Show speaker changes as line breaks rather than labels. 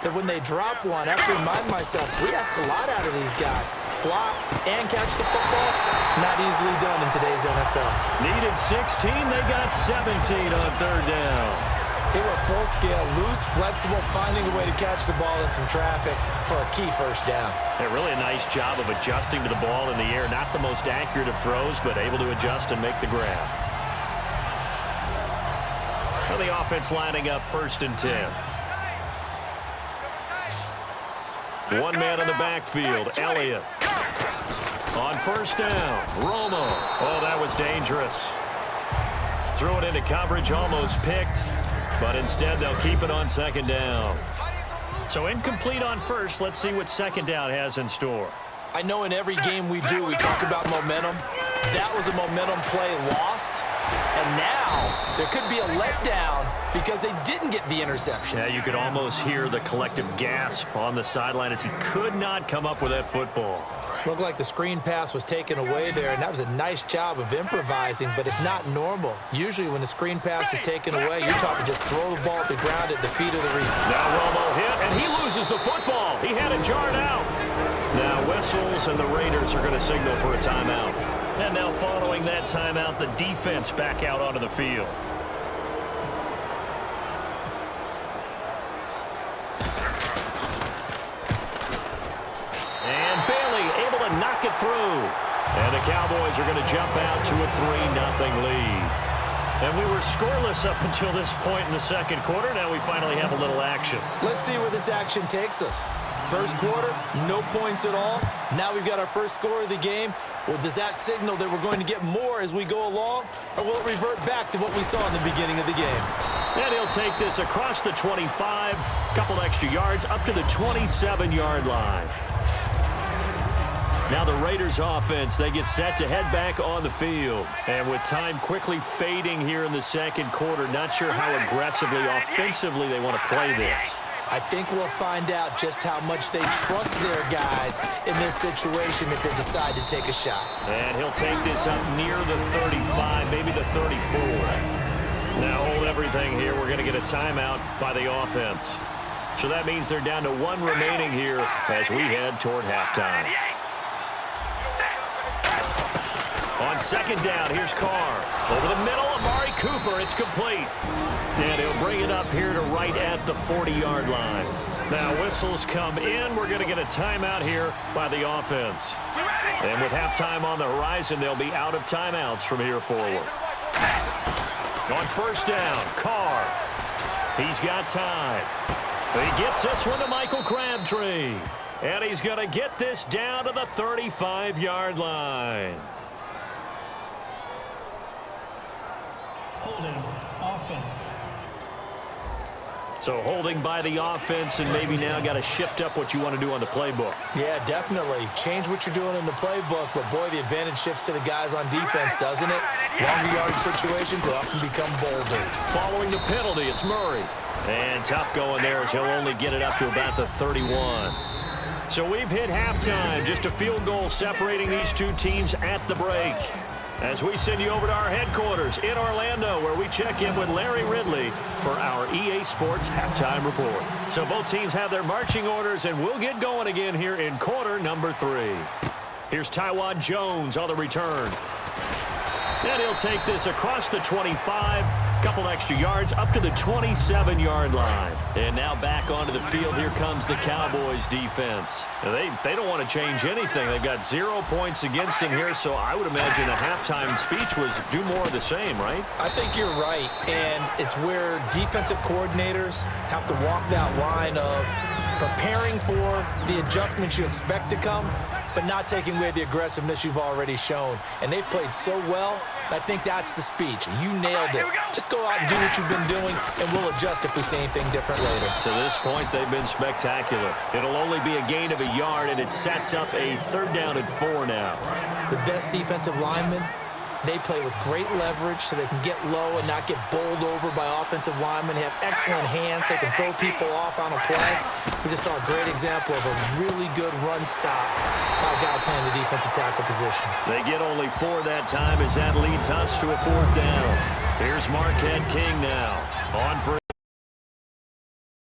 that when they drop one, I have to remind myself, we ask a lot out of these guys. Block and catch the football, not easily done in today's NFL.
Needed 16, they got 17 on third down.
They were full scale, loose, flexible, finding a way to catch the ball in some traffic for a key first down.
Yeah, really a nice job of adjusting to the ball in the air. Not the most accurate of throws, but able to adjust and make the grab. So the offense lining up 1st and 10. One man in the backfield, Elliott. On 1st down, Romo. Oh, that was dangerous. Threw it into coverage, almost picked. But instead, they'll keep it on 2nd down. So incomplete on 1st. Let's see what 2nd down has in store.
I know in every game we do, we talk about momentum. That was a momentum play lost. And now there could be a letdown because they didn't get the interception.
Yeah, you could almost hear the collective gasp on the sideline as he could not come up with that football.
Looked like the screen pass was taken away there, and that was a nice job of improvising, but it's not normal. Usually when the screen pass is taken away, you're talking just throw the ball at the ground at the feet of the receiver.
Now Romo hit, and he loses the football. He had it jarred out. Now whistles, and the Raiders are going to signal for a timeout. And now following that timeout, the defense back out onto the field. Knock it through. And the Cowboys are going to jump out to a 3-0 lead. And we were scoreless up until this point in the 2nd quarter. Now we finally have a little action.
Let's see where this action takes us. 1st quarter, no points at all. Now we've got our first score of the game. Well, does that signal that we're going to get more as we go along? Or will it revert back to what we saw in the beginning of the game?
And he'll take this across the 25. Couple extra yards up to the 27-yard line. Now the Raiders offense, they get set to head back on the field. And with time quickly fading here in the 2nd quarter, not sure how aggressively, offensively they want to play this.
I think we'll find out just how much they trust their guys in this situation if they decide to take a shot.
And he'll take this up near the 35, maybe the 34. Now hold everything here. We're going to get a timeout by the offense. So that means they're down to 1 remaining here as we head toward halftime. On 2nd down, here's Carr. Over the middle, Amari Cooper. It's complete. And he'll bring it up here to right at the 40-yard line. Now whistles come in. We're going to get a timeout here by the offense. And with halftime on the horizon, they'll be out of timeouts from here forward. On 1st down, Carr. He's got time. He gets this one to Michael Crabtree. And he's going to get this down to the 35-yard line.
Holding offense.
So holding by the offense, and maybe now got to shift up what you want to do on the playbook.
Yeah, definitely. Change what you're doing in the playbook, but boy, the advantage shifts to the guys on defense, doesn't it? Longer yardage situations, they often become bolder.
Following the penalty, it's Murray. And tough going there as he'll only get it up to about the 31. So we've hit halftime. Just a field goal separating these two teams at the break. As we send you over to our headquarters in Orlando, where we check in with Larry Ridley for our EA Sports Halftime Report. So both teams have their marching orders, and we'll get going again here in quarter number 3. Here's Taiwan Jones on the return. And he'll take this across the 25. Couple extra yards up to the 27-yard line. And now back onto the field. Here comes the Cowboys defense. Now they don't want to change anything. They've got 0 points against them here, so I would imagine the halftime speech was do more of the same, right?
I think you're right, and it's where defensive coordinators have to walk that line of preparing for the adjustments you expect to come, but not taking away the aggressiveness you've already shown. And they've played so well, I think that's the speech. You nailed it. Just go out and do what you've been doing, and we'll adjust if we see anything different later.
To this point, they've been spectacular. It'll only be a gain of a yard, and it sets up a 3rd down and 4 now.
The best defensive linemen, they play with great leverage so they can get low and not get bowled over by offensive linemen. They have excellent hands. They can throw people off on a play. We just saw a great example of a really good run stop by a guy playing the defensive tackle position.
They get only 4 that time as that leads us to a 4th down. Here's Marquette King now. On for